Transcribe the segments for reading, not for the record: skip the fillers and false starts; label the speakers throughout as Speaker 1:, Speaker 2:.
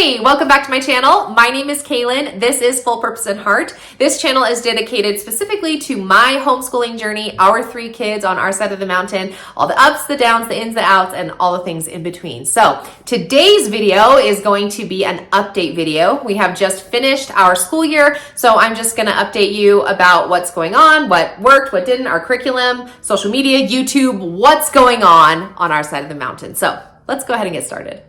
Speaker 1: Hey, welcome back to my channel. My name is Kaylin. This is Full Purpose and Heart. This channel is dedicated specifically to my homeschooling journey, our 3 kids on our side of the mountain, all the ups, the downs, the ins, the outs, and all the things in between. So today's video is going to be an update video. We have just finished our school year, so I'm just gonna update you about what's going on, what worked, what didn't, our curriculum, social media, YouTube, what's going on our side of the mountain. So let's go ahead and get started.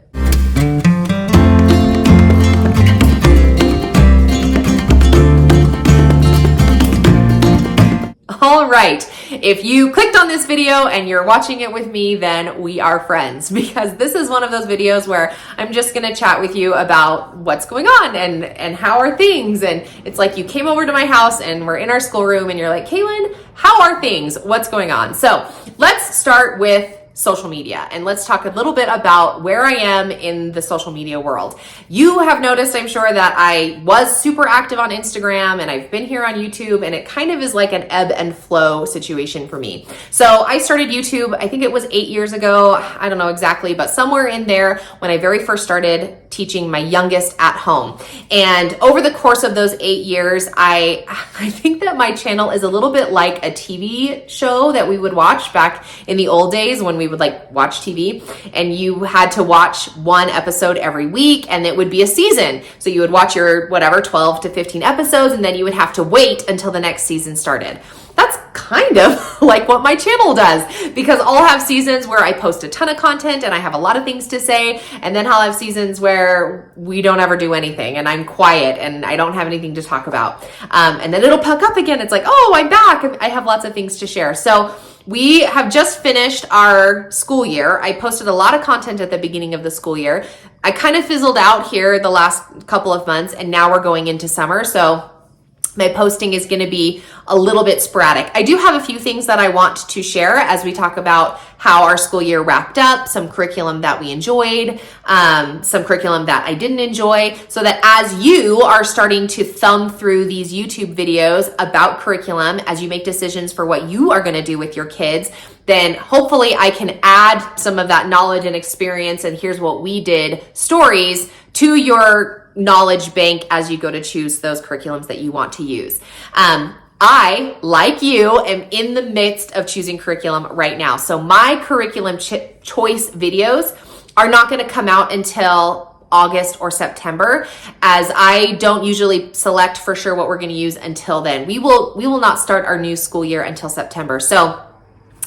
Speaker 1: All right, if you clicked on this video and you're watching it with me, then we are friends, because this is one of those videos where I'm just gonna chat with you about what's going on and how are things. And it's like you came over to my house and we're in our schoolroom and you're like, Kaylin, how are things? What's going on? So let's start with social media, and let's talk a little bit about where I am in the social media world. You have noticed, I'm sure, that I was super active on Instagram and I've been here on YouTube, and it kind of is like an ebb and flow situation for me. So I started YouTube, I think it was 8 years ago. I don't know exactly, but somewhere in there when I very first started teaching my youngest at home. And over the course of those 8 years, I think that my channel is a little bit like a TV show that we would watch back in the old days when we would like watch TV, and you had to watch one episode every week and it would be a season. So you would watch your whatever 12 to 15 episodes, and then you would have to wait until the next season started. That's kind of like what my channel does, because I'll have seasons where I post a ton of content and I have a lot of things to say, and then I'll have seasons where we don't ever do anything and I'm quiet and I don't have anything to talk about. And then it'll puck up again. It's like, oh, I'm back. I have lots of things to share. So we have just finished our school year. I posted a lot of content at the beginning of the school year. I kind of fizzled out here the last couple of months, and now we're going into summer. So my posting is going to be a little bit sporadic. I do have a few things that I want to share as we talk about how our school year wrapped up, some curriculum that we enjoyed, some curriculum that I didn't enjoy, so that as you are starting to thumb through these YouTube videos about curriculum, as you make decisions for what you are going to do with your kids, then hopefully I can add some of that knowledge and experience and here's what we did stories to your knowledge bank as you go to choose those curriculums that you want to use. I, like you, am in the midst of choosing curriculum right now. So my curriculum choice videos are not going to come out until August or September, as I don't usually select for sure what we're going to use until then. We will not start our new school year until September. So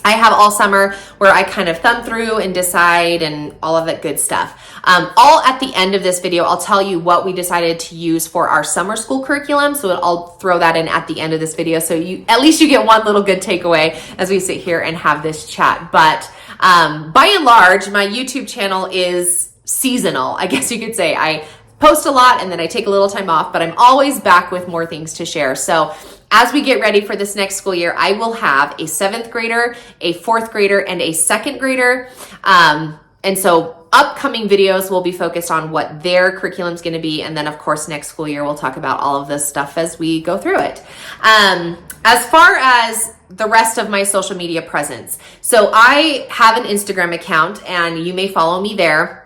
Speaker 1: I have all summer where I kind of thumb through and decide and all of that good stuff. All at the end of this video, I'll tell you what we decided to use for our summer school curriculum. So I'll throw that in at the end of this video. So at least you get one little good takeaway as we sit here and have this chat. But by and large, my YouTube channel is seasonal, I guess you could say. I post a lot and then I take a little time off, but I'm always back with more things to share. So as we get ready for this next school year, I will have a 7th grader, a 4th grader, and a 2nd grader. And so upcoming videos will be focused on what their curriculum is going to be. And then of course, next school year, we'll talk about all of this stuff as we go through it. As far as the rest of my social media presence, so I have an Instagram account and you may follow me there.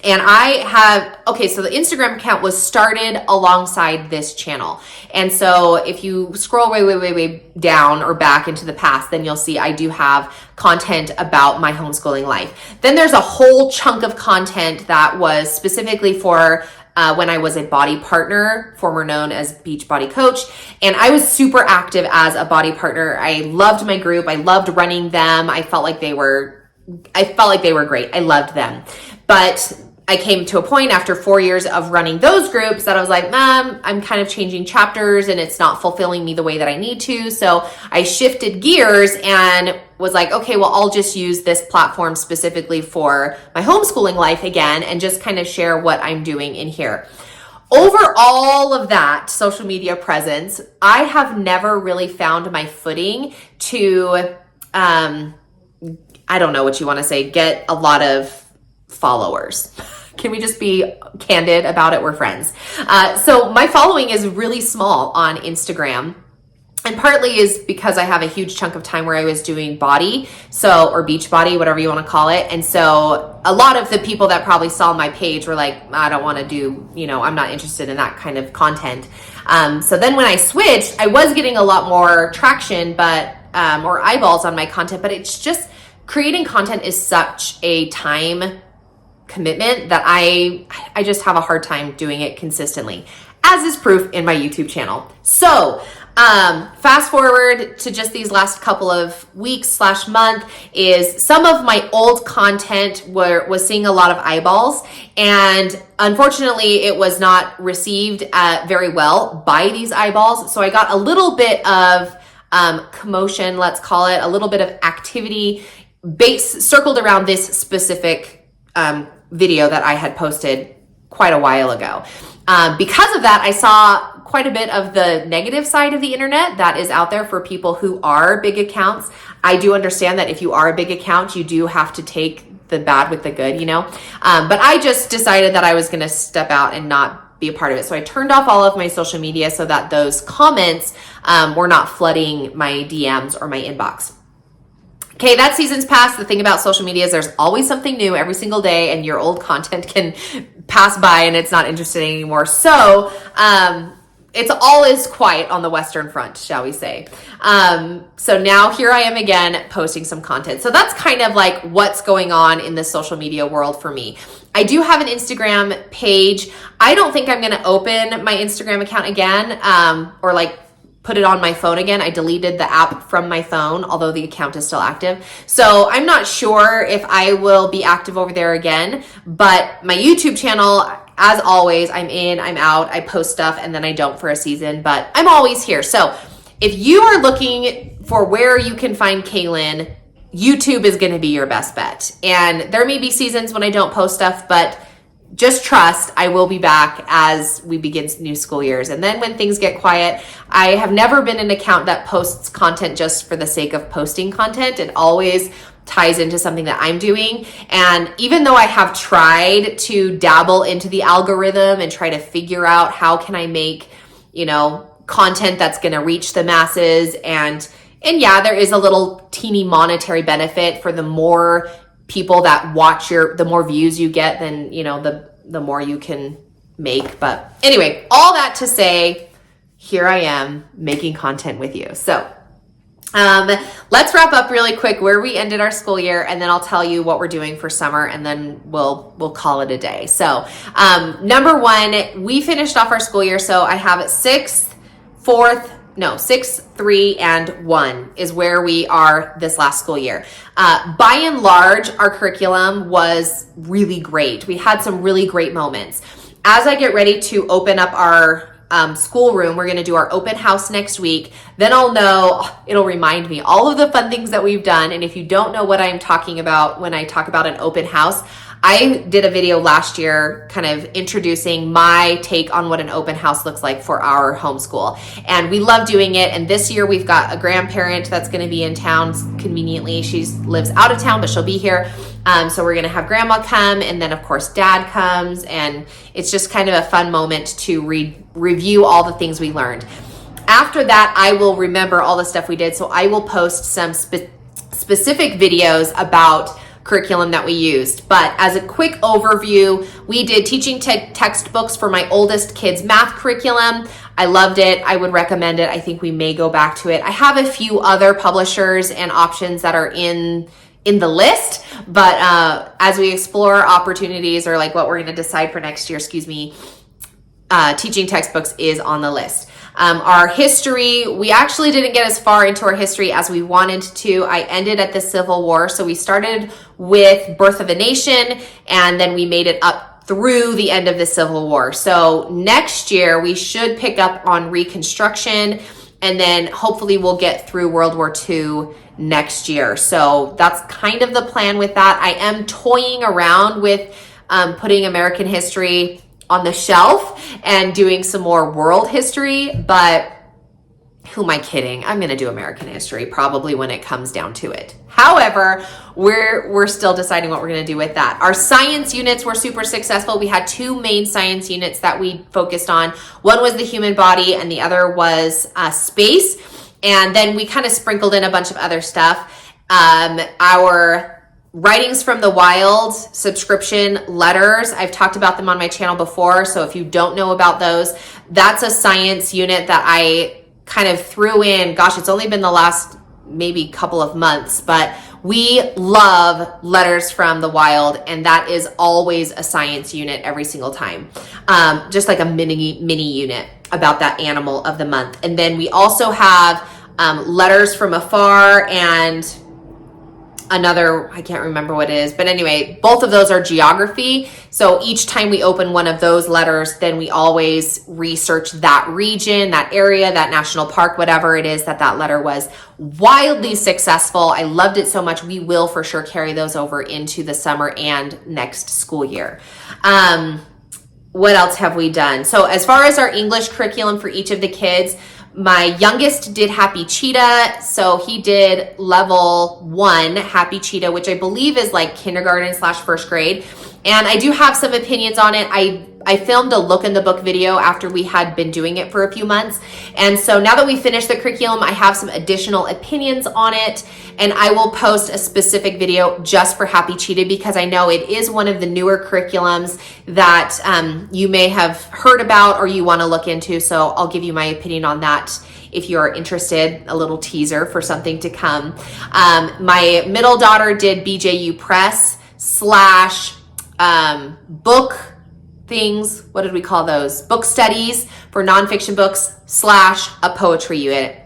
Speaker 1: And so the Instagram account was started alongside this channel. And so if you scroll way down or back into the past, then you'll see I do have content about my homeschooling life. Then there's a whole chunk of content that was specifically for when I was a body partner, former known as Beach Body Coach. And I was super active as a body partner. I loved my group. I loved running them. I felt like they were great. I loved them. But I came to a point after 4 years of running those groups that I was like, I'm kind of changing chapters and it's not fulfilling me the way that I need to. So I shifted gears and was like, okay, well, I'll just use this platform specifically for my homeschooling life again and just kind of share what I'm doing in here. Over all of that social media presence, I have never really found my footing to, I don't know what you want to say, get a lot of followers. Can we just be candid about it? We're friends. So my following is really small on Instagram. And partly is because I have a huge chunk of time where I was doing body, or beach body, whatever you want to call it. And so a lot of the people that probably saw my page were like, I don't want to do, I'm not interested in that kind of content. So then when I switched, I was getting a lot more traction, or eyeballs on my content, but it's just creating content is such a time commitment that I just have a hard time doing it consistently, as is proof in my YouTube channel. So fast forward to just these last couple of weeks / month, is some of my old content was seeing a lot of eyeballs, and unfortunately it was not received very well by these eyeballs. So I got a little bit of commotion, let's call it, a little bit of activity circled around this specific video that I had posted quite a while ago. Because of that, I saw quite a bit of the negative side of the internet that is out there for people who are big accounts. I do understand that if you are a big account, you do have to take the bad with the good, but I just decided that I was going to step out and not be a part of it. So I turned off all of my social media so that those comments were not flooding my DMs or my inbox. Okay, that season's passed. The thing about social media is there's always something new every single day, and your old content can pass by and it's not interesting anymore. So it's all is quiet on the Western Front, shall we say. So now here I am again posting some content. So that's kind of like what's going on in the social media world for me. I do have an Instagram page. I don't think I'm going to open my Instagram account again, or like put it on my phone again. I deleted the app from my phone, although the account is still active. So I'm not sure if I will be active over there again, but my YouTube channel, as always, I'm in, I'm out, I post stuff, and then I don't for a season, but I'm always here. So if you are looking for where you can find Kaylin, YouTube is going to be your best bet. And there may be seasons when I don't post stuff, but just trust, I will be back as we begin new school years. And then when things get quiet, I have never been an account that posts content just for the sake of posting content. It always ties into something that I'm doing. And even though I have tried to dabble into the algorithm and try to figure out how can I make, content that's going to reach the masses, and yeah, there is a little teeny monetary benefit for the more people that watch the more views you get, then the more you can make. But anyway, all that to say, here I am making content with you. So let's wrap up really quick where we ended our school year, and then I'll tell you what we're doing for summer, and then we'll call it a day. So number one, we finished off our school year. So I have 6th, 3, and 1 is where we are this last school year. By and large, our curriculum was really great. We had some really great moments. As I get ready to open up our schoolroom, we're going to do our open house next week. Then it'll remind me all of the fun things that we've done. And if you don't know what I'm talking about when I talk about an open house, I did a video last year kind of introducing my take on what an open house looks like for our homeschool. And we love doing it. And this year we've got a grandparent that's going to be in town conveniently. She lives out of town, but she'll be here. So we're going to have grandma come, and then of course dad comes, and it's just kind of a fun moment to review all the things we learned. After that, I will remember all the stuff we did. So I will post some specific videos about curriculum that we used. But as a quick overview, we did teaching textbooks for my oldest kid's math curriculum. I loved it. I would recommend it. I think we may go back to it. I have a few other publishers and options that are in the list, but as we explore opportunities, or like what we're going to decide for next year, teaching textbooks is on the list. Our history, we actually didn't get as far into our history as we wanted to. I ended at the Civil War. So we started with Birth of a Nation, and then we made it up through the end of the Civil War. So next year we should pick up on Reconstruction, and then hopefully we'll get through World War II next year. So that's kind of the plan with that. I am toying around with putting American history on the shelf and doing some more world history, but who am I kidding? I'm going to do American history probably when it comes down to it. However, we're still deciding what we're going to do with that. Our science units were super successful. We had 2 main science units that we focused on. One was the human body, and the other was space. And then we kind of sprinkled in a bunch of other stuff. Our Writings from the Wild subscription letters, I've talked about them on my channel before. So if you don't know about those, that's a science unit that I kind of threw in. Gosh, it's only been the last maybe couple of months, but we love Letters from the Wild, and that is always a science unit every single time. Just like a mini unit about that animal of the month. And then we also have Letters from Afar and another, I can't remember what it is, but anyway, both of those are geography. So each time we open one of those letters, then we always research that region, that area, that national park, whatever it is that letter was. Wildly successful. I loved it so much. We will for sure carry those over into the summer and next school year. What else have we done? So as far as our English curriculum for each of the kids, my youngest did Happy Cheetah, so he did level 1 Happy Cheetah, which I believe is like kindergarten / first grade. And I do have some opinions on it. I filmed a look in the book video after we had been doing it for a few months. And so now that we finished the curriculum, I have some additional opinions on it. And I will post a specific video just for Happy Cheetah because I know it is one of the newer curriculums that you may have heard about or you want to look into. So I'll give you my opinion on that if you're interested, a little teaser for something to come. My middle daughter did BJU Press / book things. What did we call those? Book studies for nonfiction books / a poetry unit.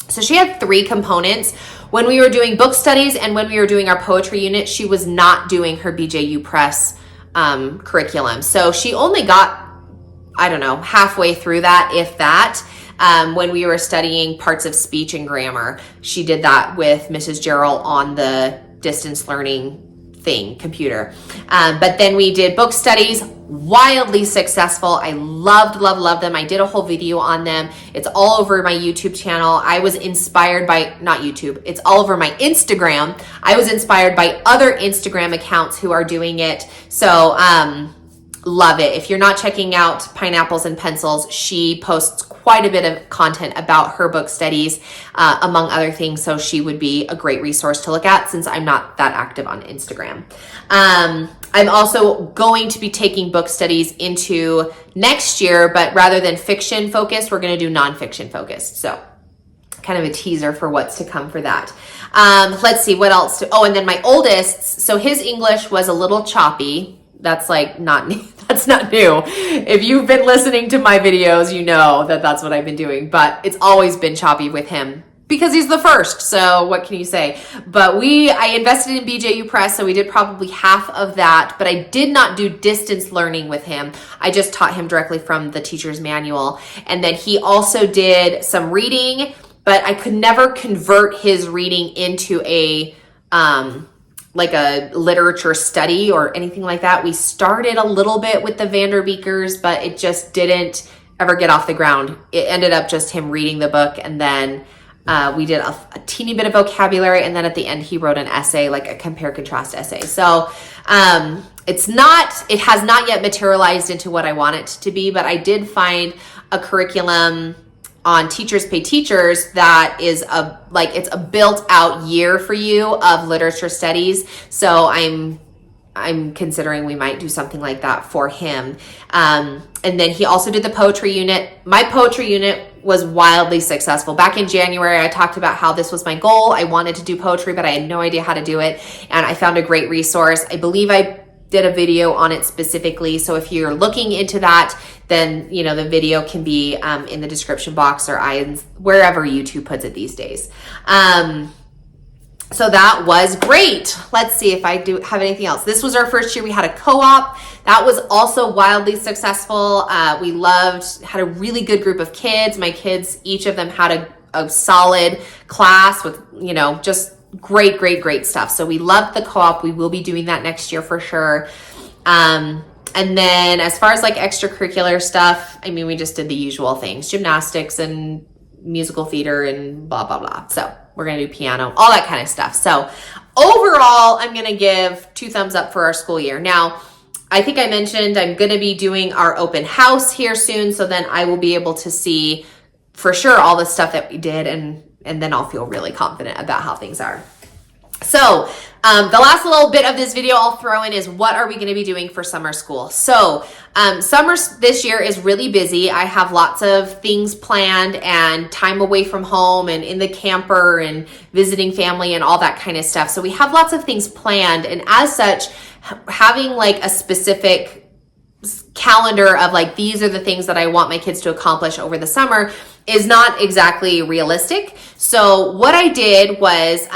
Speaker 1: So she had 3 components. When we were doing book studies and when we were doing our poetry unit, she was not doing her BJU Press curriculum. So she only got, I don't know, halfway through that, if that. When we were studying parts of speech and grammar, she did that with Mrs. Gerald on the distance learning computer. But then we did book studies, wildly successful. I loved them. I did a whole video on them. It's all over my YouTube channel. I was inspired by, not YouTube, it's all over my Instagram. I was inspired by other Instagram accounts who are doing it. So, love it. If you're not checking out Pineapples and Pencils, she posts quite a bit of content about her book studies, among other things. So she would be a great resource to look at since I'm not that active on Instagram. I'm also going to be taking book studies into next year, but rather than fiction focused, we're going to do nonfiction focused. So kind of a teaser for what's to come for that. Let's see what else. And then my oldest, so his English was a little choppy. That's like not new. That's not new. If you've been listening to my videos, you know that that's what I've been doing, but it's always been choppy with him because he's the first. So what can you say? But I invested in BJU Press, so we did probably half of that, but I did not do distance learning with him. I just taught him directly from the teacher's manual. And then he also did some reading, but I could never convert his reading into a literature study or anything like that. We started a little bit with the Vanderbeekers, but it just didn't ever get off the ground. It ended up just him reading the book, and then we did a teeny bit of vocabulary, and then at the end he wrote an essay, like a compare-contrast essay. So it has not yet materialized into what I want it to be, but I did find a curriculum on Teachers Pay Teachers that is it's a built out year for you of literature studies. So I'm considering we might do something like that for him. And then he also did the poetry unit. My poetry unit was wildly successful. Back in January, I talked about how this was my goal. I wanted to do poetry, but I had no idea how to do it. And I found a great resource. I believe I did a video on it specifically. So if you're looking into that, then, the video can be in the description box or wherever YouTube puts it these days. So that was great. Let's see if I do have anything else. This was our first year. We had a co-op. That was also wildly successful. We had a really good group of kids. My kids, each of them had a solid class with, just great stuff. So we loved the co-op. We will be doing that next year for sure. And then as far as extracurricular stuff, we just did the usual things, gymnastics and musical theater and blah, blah, blah. So we're going to do piano, all that kind of stuff. So overall, I'm going to give 2 thumbs up for our school year. Now, I think I mentioned I'm going to be doing our open house here soon. So then I will be able to see for sure all the stuff that we did and then I'll feel really confident about how things are. So the last little bit of this video I'll throw in is what are we going to be doing for summer school? So summer this year is really busy. I have lots of things planned and time away from home and in the camper and visiting family and all that kind of stuff. So we have lots of things planned. And as such, having like a specific calendar of like, these are the things that I want my kids to accomplish over the summer is not exactly realistic. So what I did was,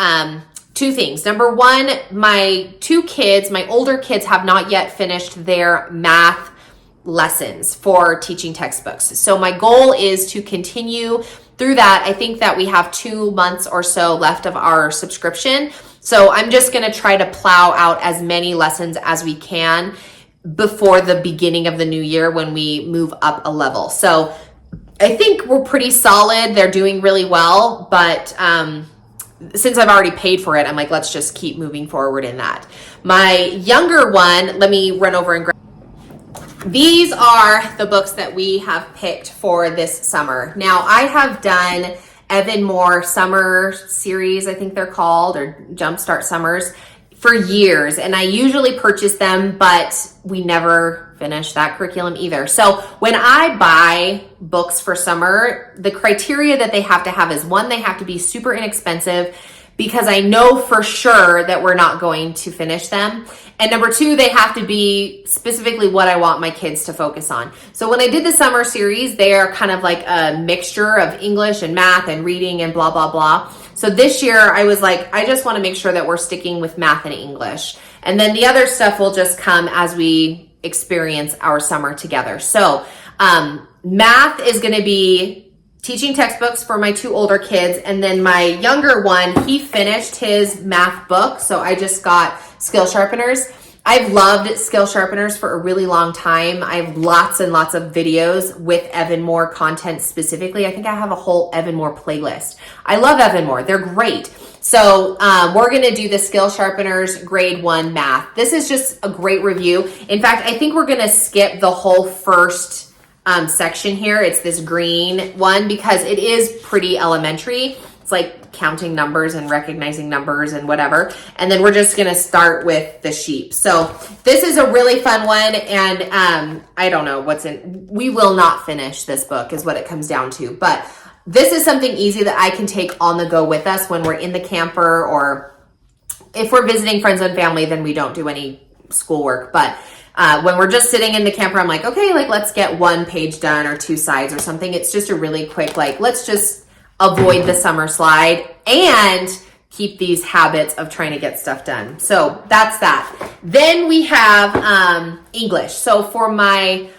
Speaker 1: two things. Number one, my older kids have not yet finished their math lessons for teaching textbooks. So my goal is to continue through that. I think that we have 2 months or so left of our subscription. So I'm just going to try to plow out as many lessons as we can before the beginning of the new year when we move up a level. So I think we're pretty solid. They're doing really well, but since I've already paid for it, I'm like, let's just keep moving forward in that. My younger one, let me run over and grab. These are the books that we have picked for this summer. Now, I have done Evan Moore summer series, I think they're called, or Jumpstart Summers, for years. And I usually purchase them, but we never finish that curriculum either. So when I buy books for summer, the criteria that they have to have is, one, they have to be super inexpensive because I know for sure that we're not going to finish them. And number two, they have to be specifically what I want my kids to focus on. So when I did the summer series, they are kind of like a mixture of English and math and reading and blah, blah, blah. So this year I was like, I just want to make sure that we're sticking with math and English. And then the other stuff will just come as we experience our summer together. So math is going to be teaching textbooks for my 2 older kids. And then my younger one, he finished his math book. So I just got Skill Sharpeners. I've loved Skill Sharpeners for a really long time. I have lots and lots of videos with Evan Moore content specifically. I think I have a whole Evan Moore playlist. I love Evan Moore. They're great. So we're going to do the Skill Sharpeners grade 1 math. This is just a great review. In fact, I think we're going to skip the whole first section here. It's this green one because it is pretty elementary. It's like counting numbers and recognizing numbers and whatever. And then we're just going to start with the sheep. So this is a really fun one. And I don't know what's in, we will not finish this book is what it comes down to. But this is something easy that I can take on the go with us when we're in the camper, or if we're visiting friends and family, then we don't do any schoolwork. But when we're just sitting in the camper, I'm like, okay, like let's get 1 page done or 2 sides or something. It's just a really quick, like, let's just avoid the summer slide and keep these habits of trying to get stuff done. So that's that. Then we have English. So for my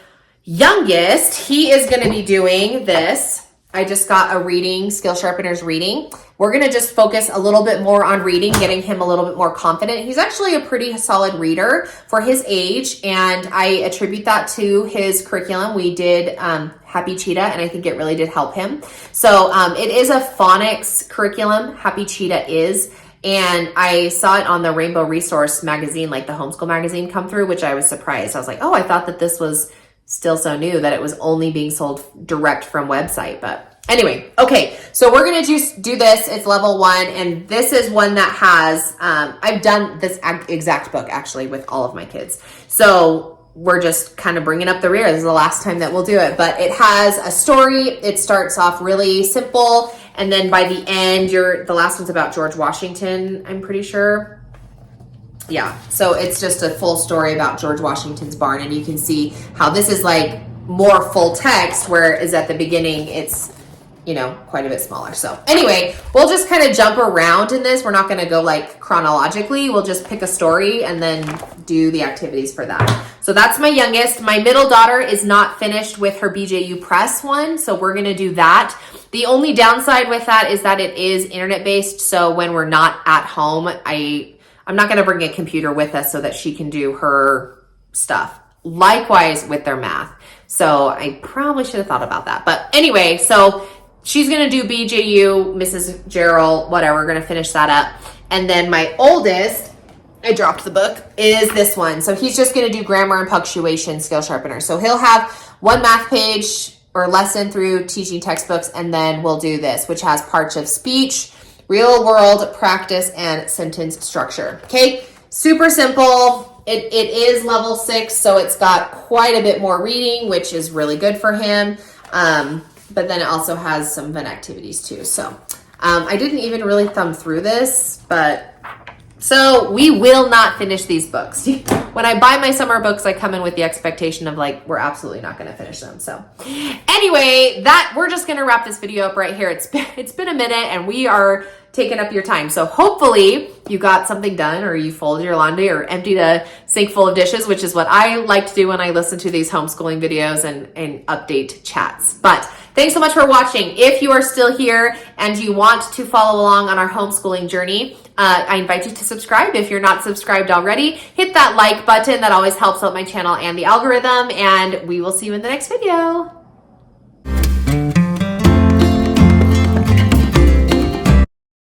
Speaker 1: youngest, he is going to be doing this. I just got a reading, Skill Sharpeners reading. We're going to just focus a little bit more on reading, getting him a little bit more confident. He's actually a pretty solid reader for his age, and I attribute that to his curriculum. We did Happy Cheetah, and I think it really did help him. So it is a phonics curriculum, Happy Cheetah is, and I saw it on the Rainbow Resource magazine, like the Homeschool magazine, come through, which I was surprised. I was like, oh, I thought that this was still so new, that it was only being sold direct from website. But anyway, okay, so we're going to just do this. It's level 1, and this is one that has, I've done this exact book actually with all of my kids. So we're just kind of bringing up the rear. This is the last time that we'll do it, but it has a story. It starts off really simple, and then by the end, the last one's about George Washington, I'm pretty sure. Yeah, so it's just a full story about George Washington's barn, and you can see how this is like more full text, whereas at the beginning it's, you know, quite a bit smaller. So anyway, we'll just kind of jump around in this. We're not going to go like chronologically. We'll just pick a story and then do the activities for that. So that's my youngest. My middle daughter is not finished with her BJU Press one, so we're going to do that. The only downside with that is that it is internet-based, so when we're not at home, I'm not going to bring a computer with us so that she can do her stuff. Likewise with their math. So I probably should have thought about that. But anyway, so she's going to do BJU, Mrs. Gerald, whatever. We're going to finish that up. And then my oldest, I dropped the book, is this one. So he's just going to do grammar and punctuation, Skill Sharpener. So he'll have 1 math page or lesson through teaching textbooks, and then we'll do this, which has parts of speech, real world practice, and sentence structure. Okay, super simple. It is level 6, so it's got quite a bit more reading, which is really good for him. But then it also has some fun activities too. So I didn't even really thumb through this, but so we will not finish these books. When I buy my summer books, I come in with the expectation of like, we're absolutely not going to finish them. So anyway, we're just going to wrap this video up right here. It's been a minute and we are taking up your time. So hopefully you got something done, or you folded your laundry or emptied a sink full of dishes, which is what I like to do when I listen to these homeschooling videos and update chats. But thanks so much for watching. If you are still here and you want to follow along on our homeschooling journey, I invite you to subscribe. If you're not subscribed already, hit that like button. That always helps out my channel and the algorithm, and we will see you in the next video.